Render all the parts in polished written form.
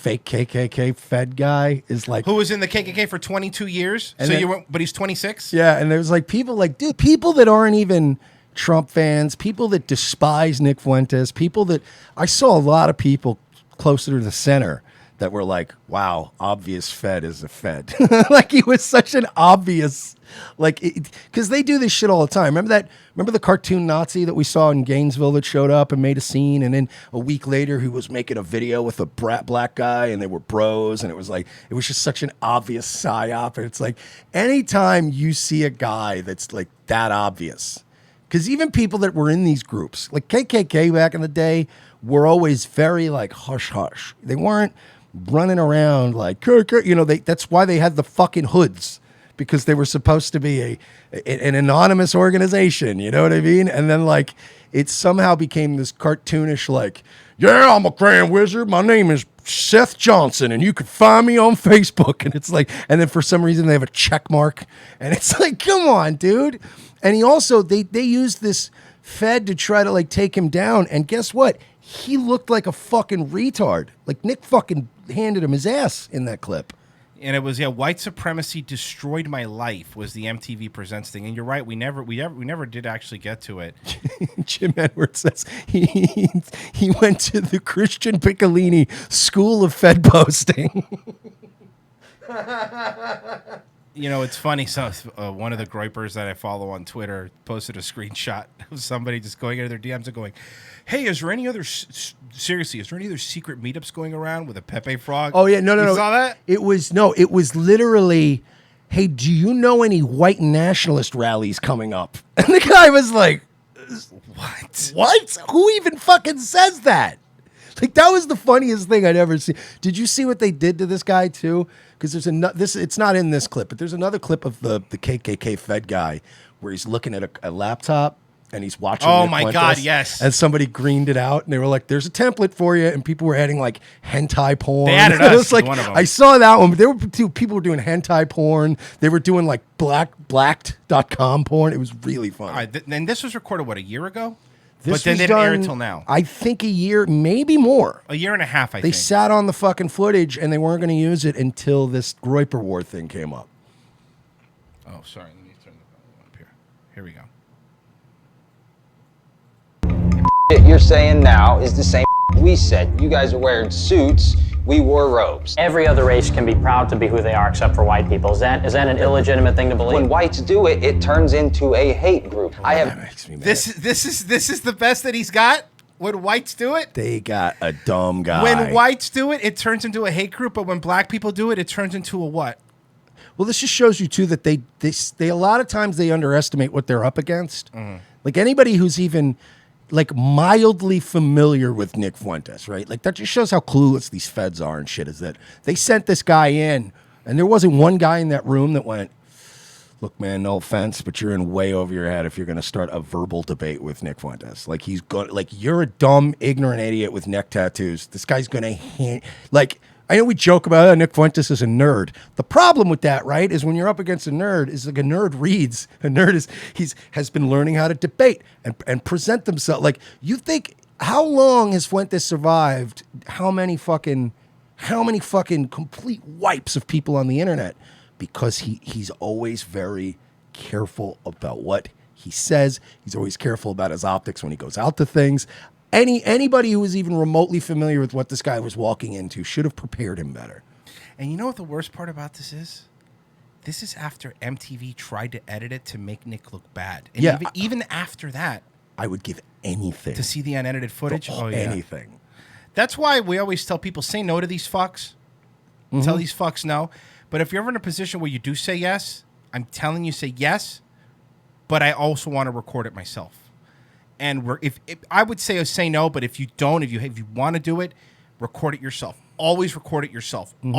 fake KKK Fed guy is like, who was in the KKK for 22 years. And so then, you were, but he's 26. Yeah, and there's like people like, dude, people that aren't even Trump fans, people that despise Nick Fuentes, people that I saw a lot of people closer to the center that were like, wow, obvious Fed is a Fed. Like he was such an obvious, like, because they do this shit all the time. Remember the cartoon Nazi that we saw in Gainesville that showed up and made a scene, and then a week later he was making a video with a black guy and they were bros, and it was just such an obvious psyop. And it's like, anytime you see a guy that's like that obvious, because even people that were in these groups, like KKK back in the day, were always very like hush hush. They weren't running around like, that's why they had the fucking hoods, because they were supposed to be an anonymous organization, you know what I mean? And then like it somehow became this cartoonish like, yeah, I'm a Grand Wizard. My name is Seth Johnson, and you can find me on Facebook. And it's like, and then for some reason they have a check mark, and it's like, come on, dude. And he also they used this Fed to try to like take him down, and guess what? He looked like a fucking retard. Like Nick fucking handed him his ass in that clip. And it was, white supremacy destroyed my life was the MTV Presents thing. And you're right, we never did actually get to it. Jim Edwards says he went to the Christian Piccolini School of Fed Posting. It's funny. So one of the groypers that I follow on Twitter posted a screenshot of somebody just going into their DMs and going, hey, is there any other secret meetups going around with a Pepe Frog? Oh, yeah. No. You saw that? It was literally, hey, do you know any white nationalist rallies coming up? And the guy was like, What? Who even fucking says that? Like, that was the funniest thing I'd ever seen. Did you see what they did to this guy, too? Because there's it's not in this clip, but there's another clip of the KKK Fed guy where he's looking at a laptop and he's watching. Oh, my God, yes. And somebody greened it out, and they were like, there's a template for you, and people were adding, like, hentai porn. They added us like, one of them. I saw that one, but there were people were doing hentai porn. They were doing, like, blacked.com porn. It was really fun. All right, and this was recorded, a year ago? This but then they didn't air it until now. I think a year, maybe more. A year and a half, I think. They sat on the fucking footage, and they weren't going to use it until this Groyper War thing came up. Oh, sorry. Let me turn the volume up here. Here we go. You're saying now is the same we said. You guys are wearing suits. We wore robes. Every other race can be proud to be who they are except for white people. Is that an illegitimate thing to believe? When whites do it, it turns into a hate group. That makes me mad. This is the best that he's got? When whites do it? They got a dumb guy. When whites do it, it turns into a hate group, but when black people do it, it turns into a what? Well, this just shows you, too, that they a lot of times they underestimate what they're up against. Mm-hmm. Like, anybody who's even, like, mildly familiar with Nick Fuentes, right? Like, that just shows how clueless these feds are and shit, is that they sent this guy in, and there wasn't one guy in that room that went, look, man, no offense, but you're in way over your head if you're going to start a verbal debate with Nick Fuentes. Like, you're a dumb, ignorant idiot with neck tattoos. This guy's going to I know we joke about Nick Fuentes is a nerd. The problem with that, right, is when you're up against a nerd, is like a nerd reads. A nerd has been learning how to debate and present themselves. Like, you think, how long has Fuentes survived? How many fucking complete wipes of people on the internet? Because he's always very careful about what he says. He's always careful about his optics when he goes out to things. Anybody who was even remotely familiar with what this guy was walking into should have prepared him better. And you know what the worst part about this is? This is after MTV tried to edit it to make Nick look bad. And yeah, even after that, I would give anything to see the unedited footage. Anything. That's why we always tell people, say no to these fucks. Mm-hmm. Tell these fucks no. But if you're ever in a position where you do say yes, I'm telling you, say yes. But I also want to record it myself. And if I would say no, but if you don't, if you want to do it, record it yourself. Always record it yourself. Mm-hmm.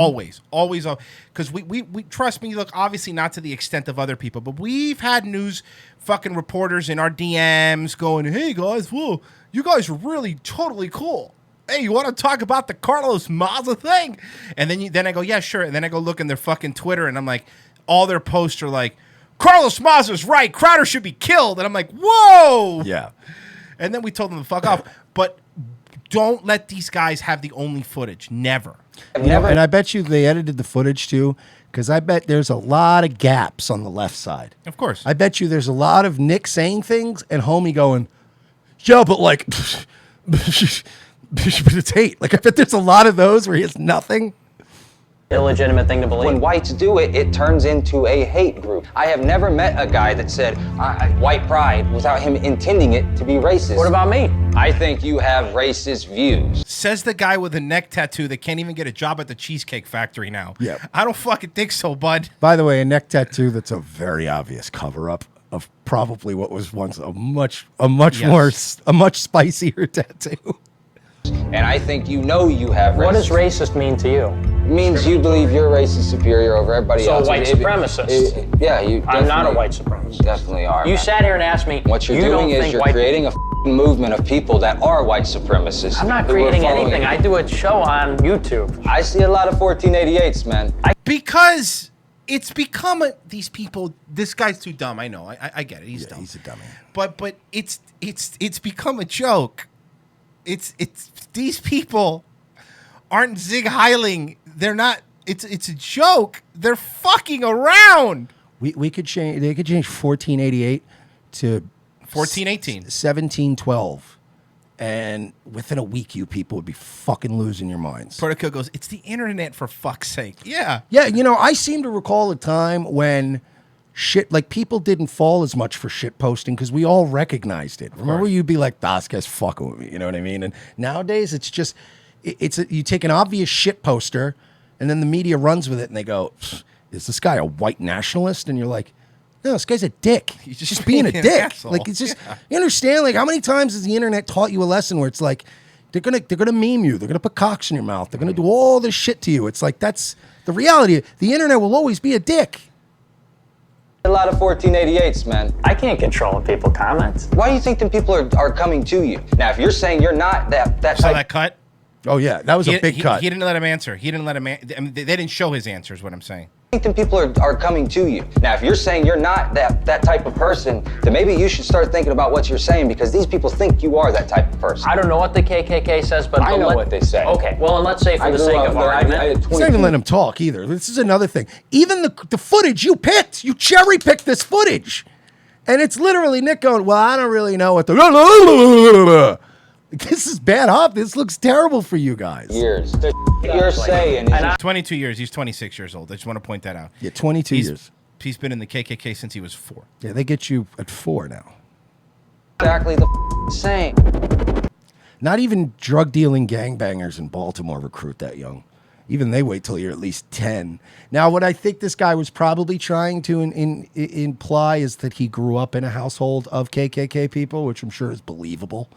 Always, because we trust me. Look, obviously not to the extent of other people, but we've had news fucking reporters in our DMs going, "Hey guys, whoa, you guys are really totally cool. Hey, you want to talk about the Carlos Maza thing?" And then I go, "Yeah, sure." And then I go look in their fucking Twitter, and I'm like, all their posts are like, Carlos Maza's right. Crowder should be killed. And I'm like, whoa. Yeah. And then we told them to fuck off. But don't let these guys have the only footage. Never. You know, and I bet you they edited the footage too, because I bet there's a lot of gaps on the left side. Of course. I bet you there's a lot of Nick saying things and homie going, yeah, but like, but it's hate. Like, I bet there's a lot of those where he has nothing. Illegitimate thing to believe. When whites do it, it turns into a hate group. I have never met a guy that said white pride without him intending it to be racist. What about me? I think you have racist views. Says the guy with a neck tattoo that can't even get a job at the Cheesecake Factory now. Yeah. I don't fucking think so, bud. By the way, a neck tattoo that's a very obvious cover up of probably what was once a much spicier tattoo. And I think you know you have racist. What does racist mean to you? It means you believe your race is superior over everybody So else. a white supremacist. Yeah, you I'm not a definitely- white supremacist. Definitely are. You man. sat here and asked me, What you're you doing don't is think you're white creating a movement of people that are white supremacists. I'm not who are creating following anything. it. I do a show on YouTube. I see a lot of 1488s, man. Because it's become these people. This guy's too dumb. I know. I get it. He's dumb. He's a dummy. But it's become a joke. It's these people aren't Zig Heiling. They're not. It's a joke. They're fucking around. We could change. They could change 1488 to 1418. 1712, and within a week, you people would be fucking losing your minds. Protocol goes, it's the internet, for fuck's sake. Yeah. Yeah, you know, I seem to recall a time when shit, like, people didn't fall as much for shit posting because we all recognized it. Remember, you'd be like, "Das guy's fucking with me," you know what I mean? And nowadays, it's just, you take an obvious shit poster, and then the media runs with it, and they go, "Is this guy a white nationalist?" And you're like, "No, this guy's a dick. He's just being a an dick." asshole. Like, it's just, you understand? Like, how many times has the internet taught you a lesson where it's like, they're gonna meme you, they're gonna put cocks in your mouth, they're gonna do all this shit to you. It's like, that's the reality. The internet will always be a dick. A lot of 1488s, man. I can't control what people comment. Why do you think them people are coming to you? Now, if you're saying you're not that Saw type, that cut? Oh yeah, that was a big cut. He didn't let him answer. He didn't let him. I mean, they didn't show his answers. What I'm saying. I think them people are coming to you. Now, if you're saying you're not that type of person, then maybe you should start thinking about what you're saying, because these people think you are that type of person. I don't know what the KKK says, but I know what they say. Okay, well, and let's say for the sake of argument. I had He's 22 not even letting him talk either. This is another thing. Even the footage you picked, you cherry picked this footage, and it's literally Nick going, "Well, I don't really know what the." This is bad, huh? This looks terrible for you guys. years. The you're saying is 22 years. He's 26 years old. I just want to point that out. Yeah, 22 years. He's been in the KKK since he was 4. Yeah, they get you at 4 now. exactly the same. Not even drug dealing gangbangers in Baltimore recruit that young. Even they wait till you're at least 10. Now, what I think this guy was probably trying to imply is that he grew up in a household of KKK people, which I'm sure is believable.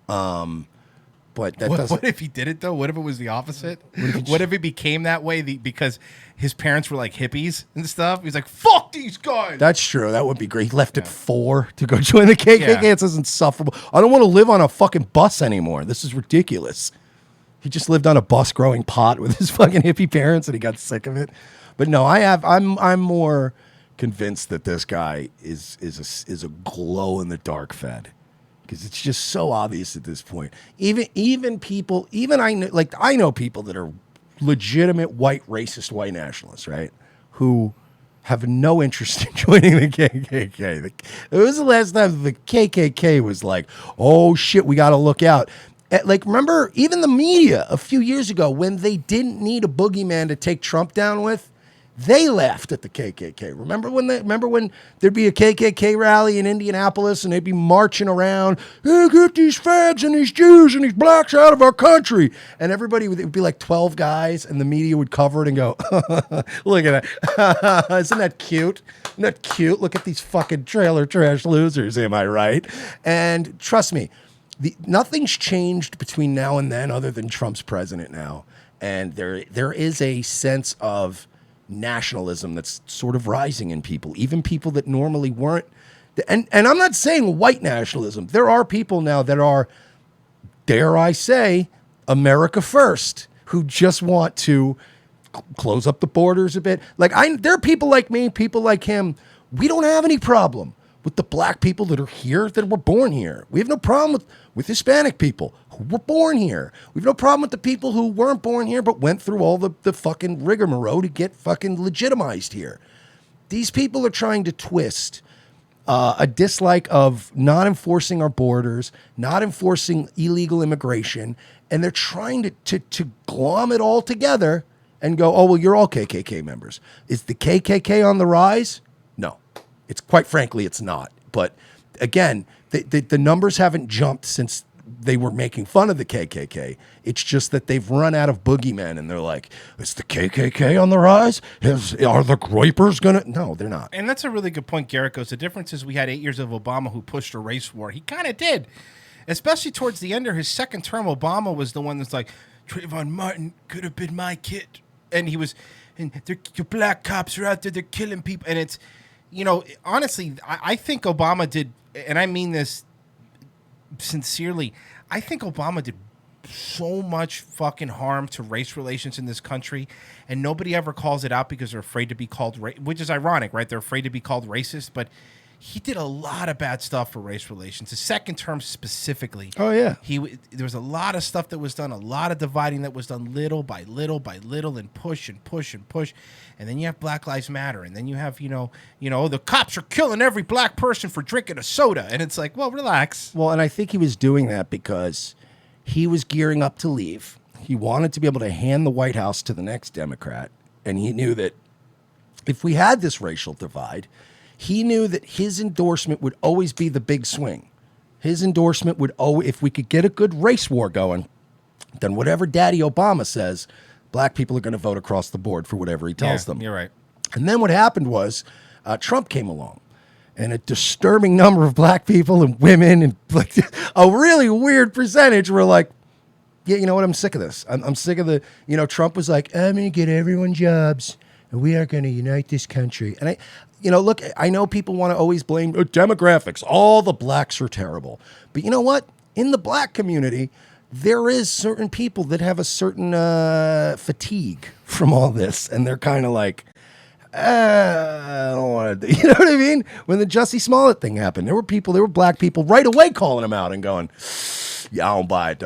But that doesn't. What if he did it though? What if it was the opposite? What if it became that way because his parents were like hippies and stuff? He's like, "Fuck these guys." That's true. That would be great. He left at 4 to go join the KKK. Yeah. It's insufferable. I don't want to live on a fucking bus anymore. This is ridiculous. He just lived on a bus growing pot with his fucking hippie parents, and he got sick of it. But no, I'm more convinced that this guy is a glow in the dark fed, because it's just so obvious at this point. Even people, I know people that are legitimate white nationalists, right? Who have no interest in joining the KKK. It was the last time the KKK was like, "Oh shit, we got to look out." Like, remember, even the media a few years ago, when they didn't need a boogeyman to take Trump down with, they laughed at the KKK. Remember when there'd be a KKK rally in Indianapolis and they'd be marching around, "Hey, get these fags and these Jews and these blacks out of our country," and everybody it would be like 12 guys, and the media would cover it and go, "Look at that! Isn't that cute? Isn't that cute? Look at these fucking trailer trash losers. Am I right?" And trust me, nothing's changed between now and then, other than Trump's president now, and there is a sense of nationalism that's sort of rising in people, even people that normally weren't. And I'm not saying white nationalism. There are people now that are, dare I say, America first, who just want to close up the borders a bit. Like, there are people like me, people like him. We don't have any problem with the black people that are here that were born here. We have no problem with Hispanic people who were born here. We have no problem with the people who weren't born here but went through all the fucking rigmarole to get fucking legitimized here. These people are trying to twist a dislike of not enforcing our borders, not enforcing illegal immigration, and they're trying to glom it all together and go, oh, well, you're all KKK members. Is the KKK on the rise? No. It's quite frankly, it's not. But again, the numbers haven't jumped since they were making fun of the KKK. It's just that they've run out of boogeymen, and they're like, is the KKK on the rise? Are the Groypers going to? No, they're not. And that's a really good point, Garrett goes. The difference is we had 8 years of Obama who pushed a race war. He kind of did. Especially towards the end of his second term, Obama was the one that's like, Trayvon Martin could have been my kid. And he was, and your black cops are out there, they're killing people. And it's, you know, honestly, I think Obama did, and I mean this sincerely, I think Obama did so much fucking harm to race relations in this country, and nobody ever calls it out because they're afraid to be called, which is ironic, right? They're afraid to be called racist, but he did a lot of bad stuff for race relations. His second term specifically. Oh, yeah. There was a lot of stuff that was done, a lot of dividing that was done little by little by little, and push and push and push. And then you have Black Lives Matter, and then you have, you know, the cops are killing every black person for drinking a soda. And it's like, well, relax. Well, and I think he was doing that because he was gearing up to leave. He wanted to be able to hand the White House to the next Democrat. And he knew that if we had this racial divide, he knew that his endorsement would always be the big swing. His endorsement would always, if we could get a good race war going, then whatever Daddy Obama says, black people are going to vote across the board for whatever he tells them. You're right. And then what happened was Trump came along, and a disturbing number of black people and women and like a really weird percentage were like, yeah, you know what? I'm sick of this. I'm sick of the, you know, Trump was like, I'm going to get everyone jobs and we are going to unite this country. And look, I know people want to always blame demographics. All the blacks are terrible. But you know what? In the black community, there is certain people that have a certain fatigue from all this. And they're kind of like, I don't want to, you know what I mean? When the Jussie Smollett thing happened, there were black people right away calling him out and going, yeah, I don't buy it though.